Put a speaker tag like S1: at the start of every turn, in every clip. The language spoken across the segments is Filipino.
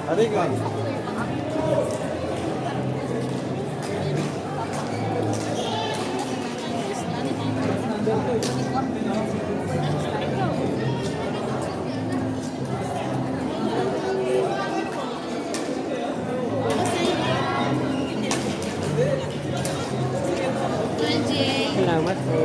S1: Arigan.
S2: Salamat po.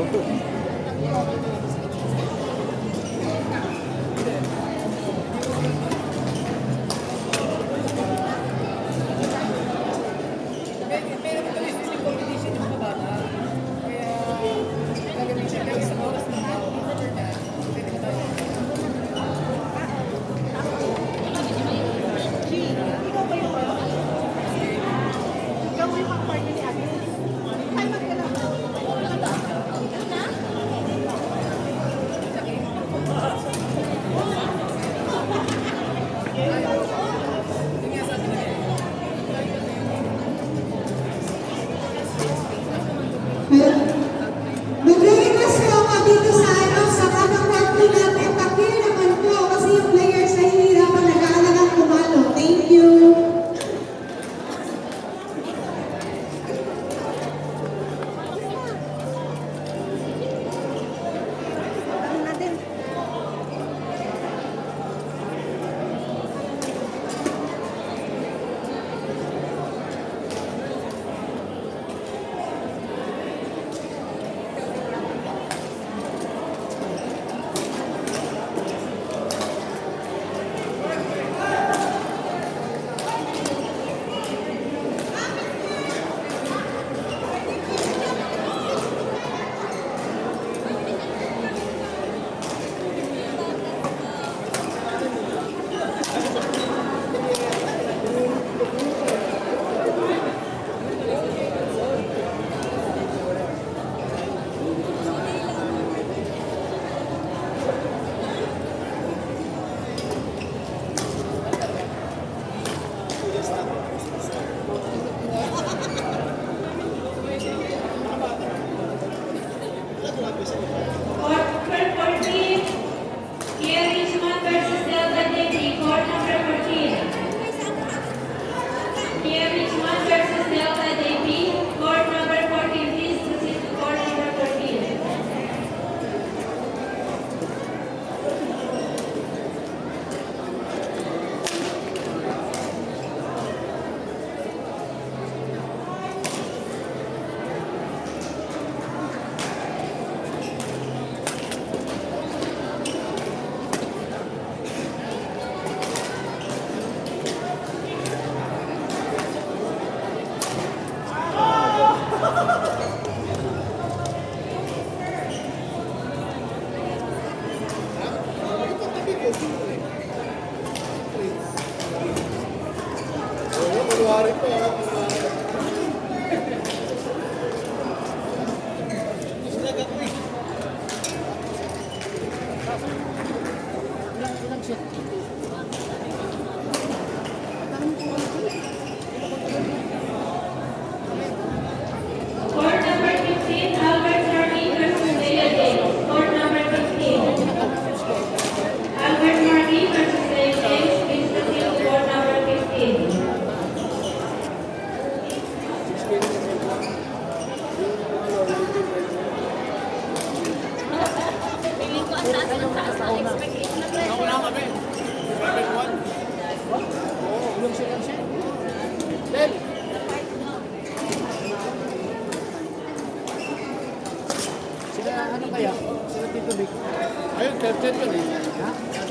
S3: Mag-request po ako dito sa sa kanang country natin. Pakir naman po kasi yung players nahihirapan nag-aalagang kumalo. Thank you.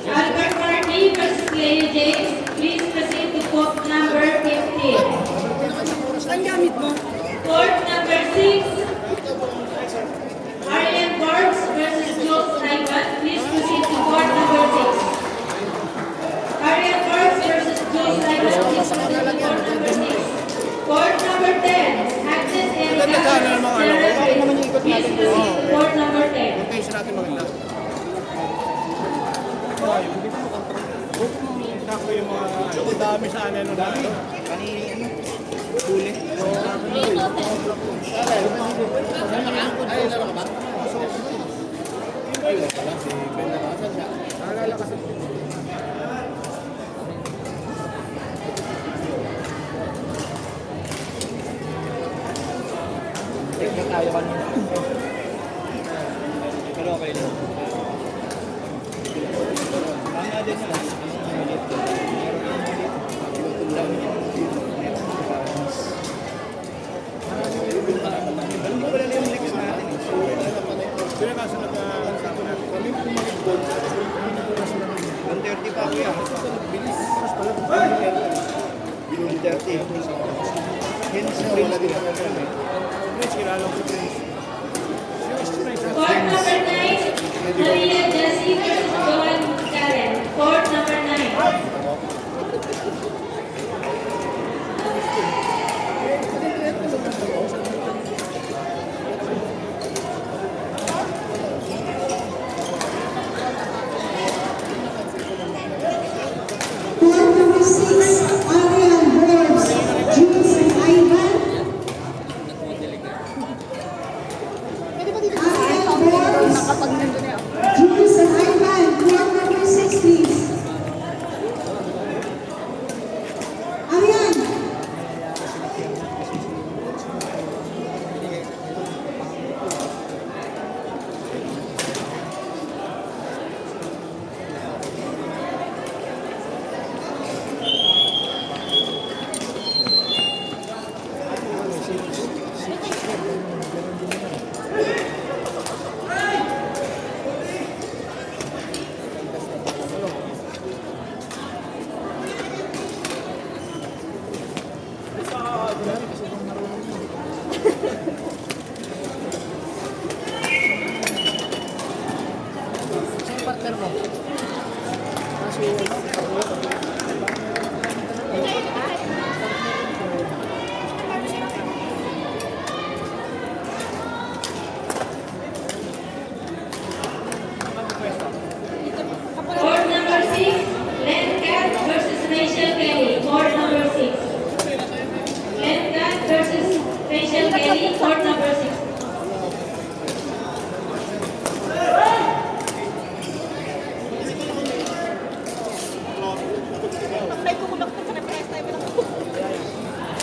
S4: Albert Marty versus Leo James. Please proceed to court number 15. Court number 6. Arian Forbes versus Jules Ivan. Please proceed to court number 6. Arian Forbes versus Jules Ivan. Please proceed to court number 6. Court number 10. Agnes Erika versus Sarah Grace. Please proceed to court number 10.
S1: Location natin maganda. Sakto yung mga ano, ang dami sa ano na ano. Kanina ano, huli. Ay, ano ka ba? Ay, wala pala si Ben na kasan siya. Nakakala kasi. Check na tayo kanina. Pero okay lang. Tama din na. Wala na yung leaks natin. So, sila kaso nagkakasabi natin. Kami pumalit doon. 130 pa ako yan. Bilis. Mas pala. Bilis 30. Hence, wala din ako kami. Prince, kilala ko Prince.
S4: Court number 9, Maria Jessie versus Joan Karen. Court number 9.
S3: Court number 6, Ariel Rose, Jules and Ivan. Ariel Rose, Jules and Ivan. Court number 6, please. Ariel.
S4: Court number 6, Len Cat versus Rachel Kelly. Court number 6. Len Cat versus Rachel Kelly. Court number 6.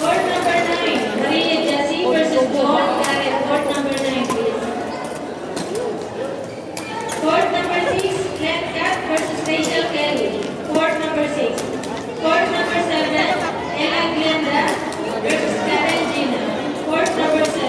S4: Court number 9, Maria Jessie versus Joan Karen. Court number 9, please. Court number 6, Len Cat versus Rachel Kelly. Court number 6. Court number 7, Ella Glenda versus Karen Gina. Court number 7.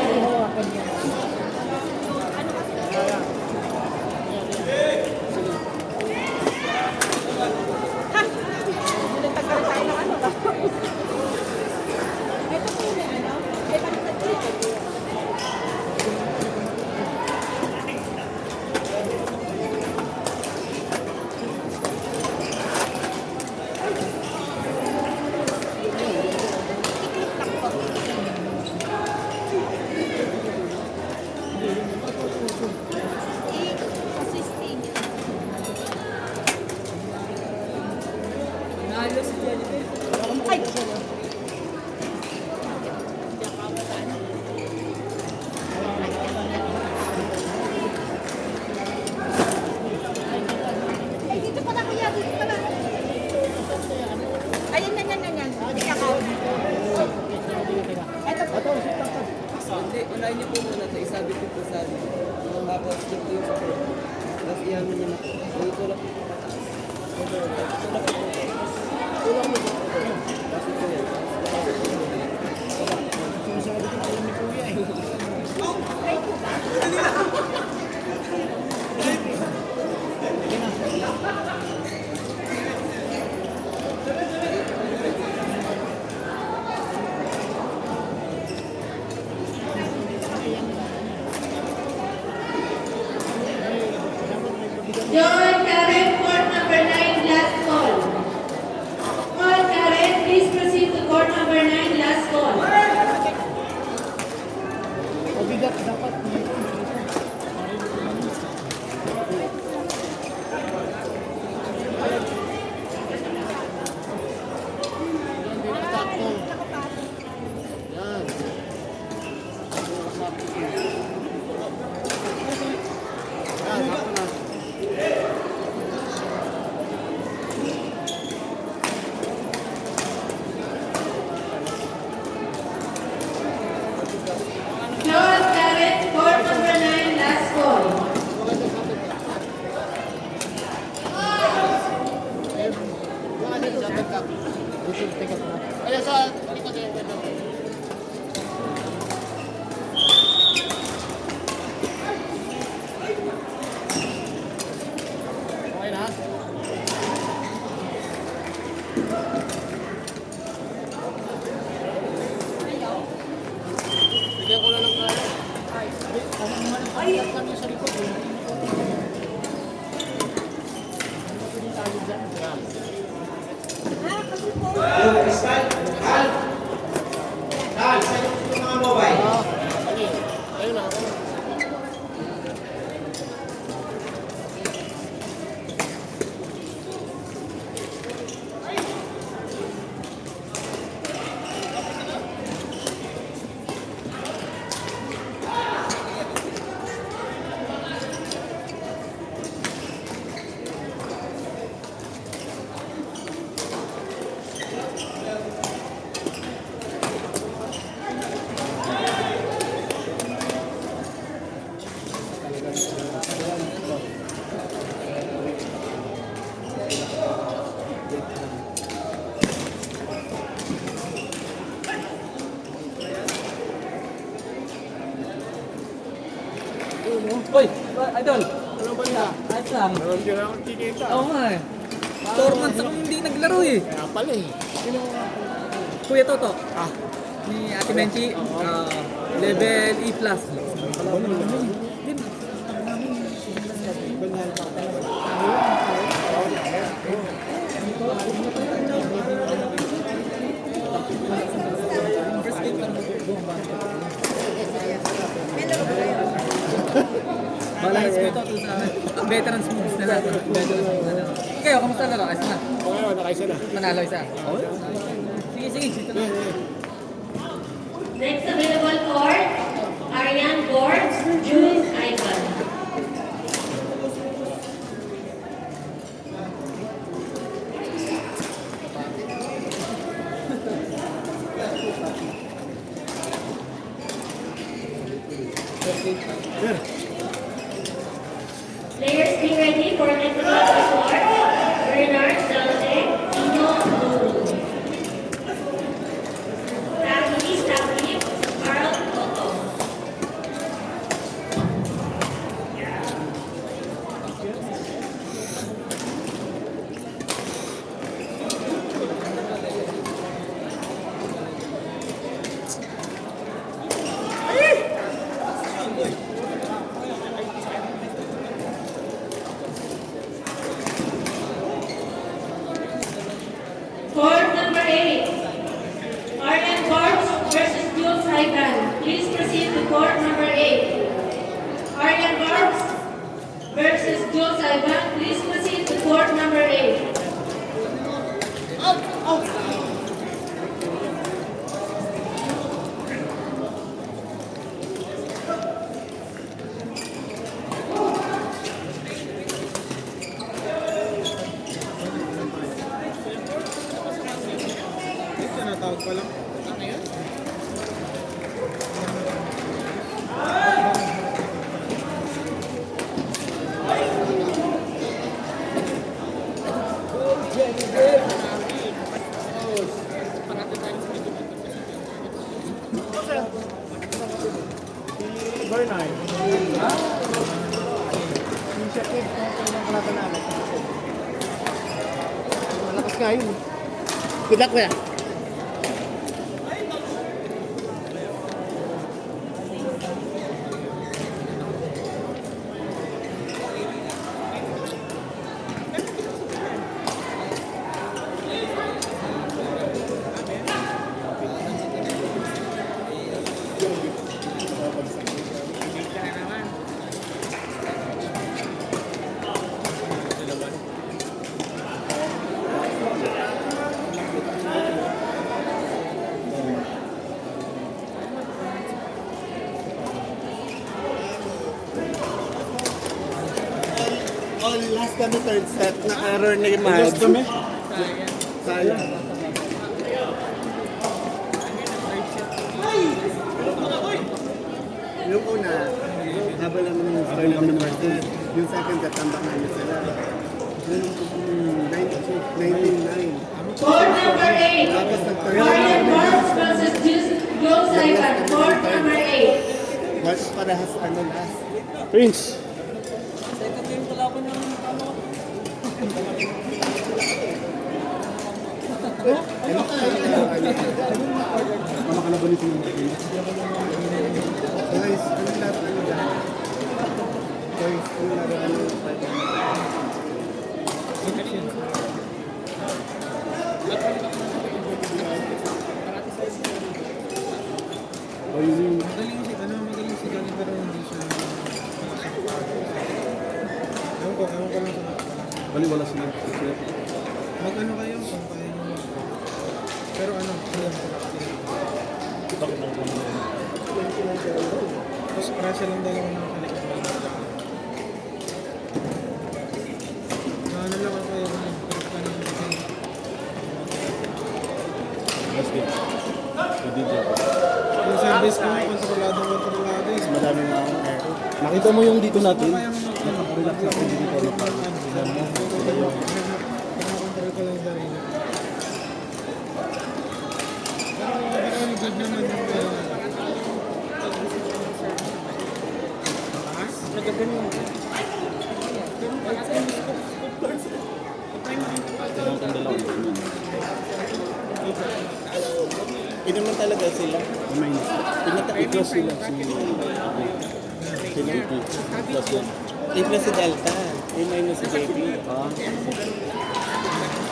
S5: Ayan, yan. Hindi ka count.
S6: Hindi, unahin niyo po muna ito. Isabi ko po sa amin. Tapos, dito yung sa po. Tapos, iyamin niyo na po. Ito lang. Tulak mo. Tapos, ito yan.
S4: Joan Karen, court number 9, last call. Joan Karen,
S6: Uy, idol. Ano ba niya? Ayos lang.
S1: Hindi na ako kikita.
S6: Oo nga eh. 4 months akong hindi naglaro eh.
S1: Kaya pala eh.
S6: Kuya Toto. Ni Ate Menchi. Level E+. Balance ko ito sa veterans moves na natin. Ikaw, kamusta laro? Ayos na.
S1: Okay, nakaisa na.
S6: Manalo isa. Sige, sige. Dito na.
S4: Next available court, Ariane Boards, Jules Ivan. Players be ready for next available court, Bernard Zalde, Ino Lulu. Tabby, Carl Toto. Court number 8, Arlen Barnes versus Jules Ivan. Please proceed to court number 8. Arlen Barnes versus Jules Ivan. Please proceed to court number 8.
S1: Tinatawag pa lang. Bernard. Yung siya kid, kung kailangan natin. Malakas nga yun. Good luck, kuya.
S7: Last kami third set na error ni Mads.
S1: Last kami?
S7: Sayang. Yung una, habang naman yung score namin first set. Yung second set, tambak namin sila. Yung 19-9.
S4: Court number 8. Marlon Barnes versus Joe Saipan. Court number 8.
S1: Mas parehas ano last.
S7: Prince!
S6: Sa ito yung kalaban ng ano.
S7: Mama ka na ba nito ng Prince?
S1: Guys, ano lahat ano dyan? Guys, ano lahat ano?
S7: O yun yung...
S8: Magaling si Gani pero hindi siya ewan ko lang sa
S7: Bali, wala sila.
S8: mag-ano kayo kung kaya nyo pero ano alam ko tapos pressure lang dalawa ng kalikot na ano lang ako yung
S7: Last game. Hindi dyan.
S8: yung service ko kontrolado is
S1: Madami na akong air.
S7: Nakita mo yung dito natin?
S8: kaya mo
S7: Relax ako dito.
S8: control ko lang yung sarili pero good naman yung
S7: Tignan kong dalawa.
S1: Ito naman talaga sila.
S7: May i-cross sila. Sila ito. Plus yan.
S1: A+ si Delta. A- si JP.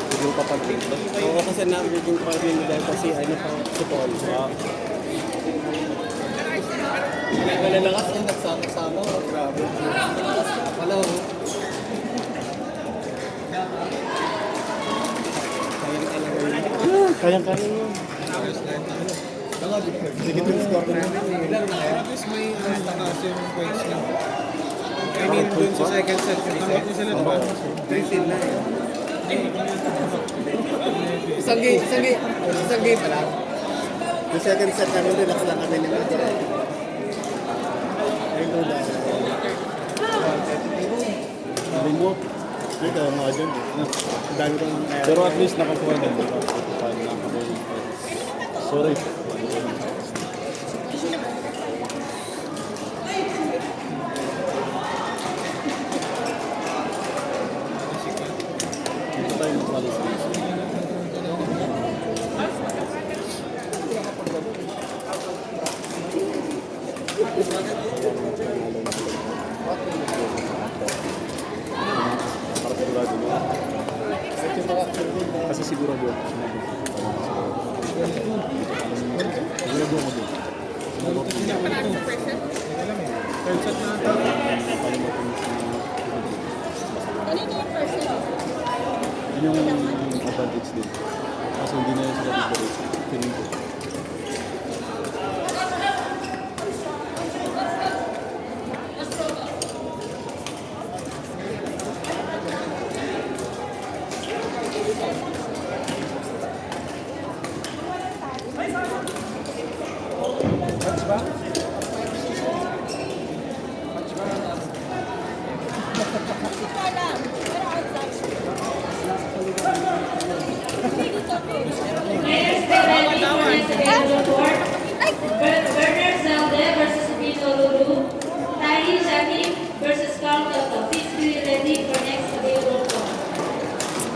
S7: Siguro pa pag-dito.
S1: Oo, kasi na-reading pa rin nila kasi ano pa si Paul.
S6: Malalakas yung nagsama-sama. Grabe. Wala ho.
S7: Kayang-kaya yun.
S1: Sige, yung score namin.
S8: tapos may taas yung points niya I mean dun sa second set tambak niya sila diba?
S1: 3-0 na eh.
S6: Isang game pa lang.
S1: Yung second set namin, relax lang kami nila. Ayun doon lang.
S7: Sabi mo.
S1: Dito, mga dyan. Ang dami kong air.
S7: Pero at least nakakuha na. Sorry. Dito tayo magpalis. Para sigurado mo. Kasi sigurado ako. Sigurado ako doon.
S8: Third set na ata
S7: Yun yung advantage din. Kasi hindi na yun sila dito. Feeling ko.
S4: Players stay ready for next available court. Bernard Zalde versus Vito Lulu. Tahi Shaki versus Carl Toto. Please be ready for next available court.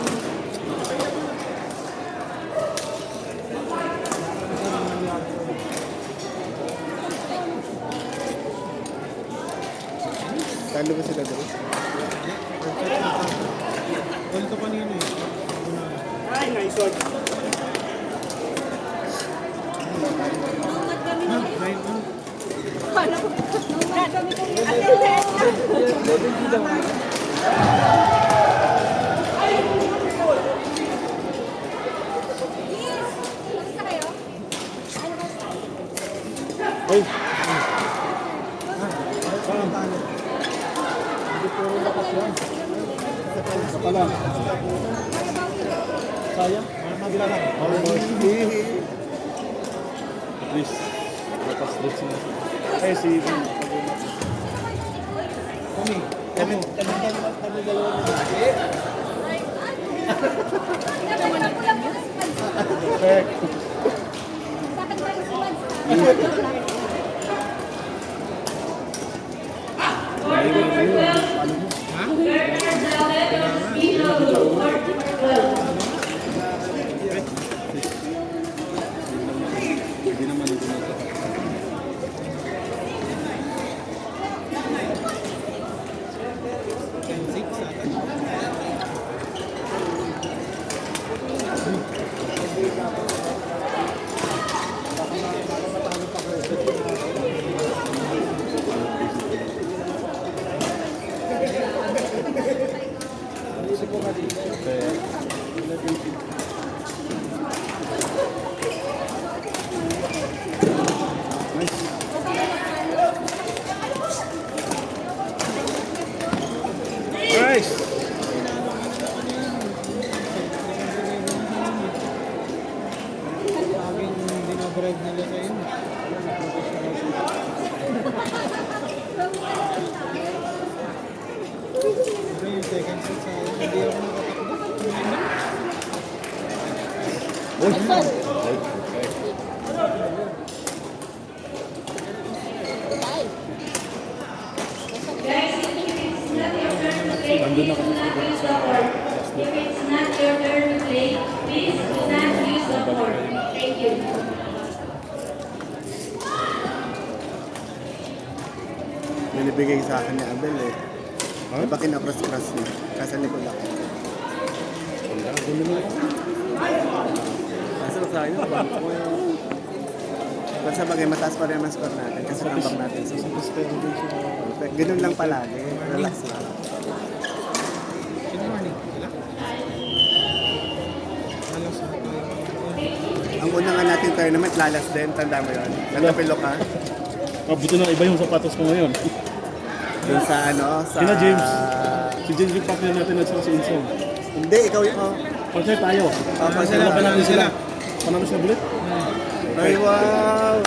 S1: Talo ba sila doon?
S8: all to kanina eh
S1: Ay, nice one.
S8: nine on
S7: Ay! Isa pa lang. Sayang. At least, nakastretch na. Eh, si Ivan.
S1: Kami dalawa na.
S7: Perfect.
S4: Court number 12. Gonzalez, Ilo, court number 12.
S7: Hindi naman ito na ito.
S1: Nice!
S8: Laging dinabribe nila sa inyo. Ito yung second set sa akin. Hindi ako nakatakbo.
S4: Guys, if it's not your turn to play, please do not use the court. If it's not your turn to play, please do not use the court. Thank you.
S1: Nilibigay sa akin ni Abel eh. Diba kinakross-cross niya? Kasali ko lang. Kaso sa akin, basta bagay mataas pa rin ang score natin kasi tambak natin sa perfect. Ganun lang palagi. Relax lang.
S8: Good morning. Sila? Halos na tayo.
S1: Ang una nga natin tournament, lalas din. Tanda mo yun. Nagkapilo ka.
S7: Buti na iba yung sapatos ko ngayon.
S1: Dun sa ano, sa...
S7: Sina James. Si James yung partner natin at saka si Insong.
S1: Hindi, ikaw yung... Oh.
S7: Partner tayo.
S8: Sila,
S7: Laban natin
S8: sila.
S7: sila. Panalo sila bulit.
S1: Ay, wow!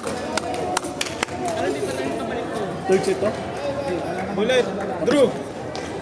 S7: Third set to.
S8: Bullet! Drew!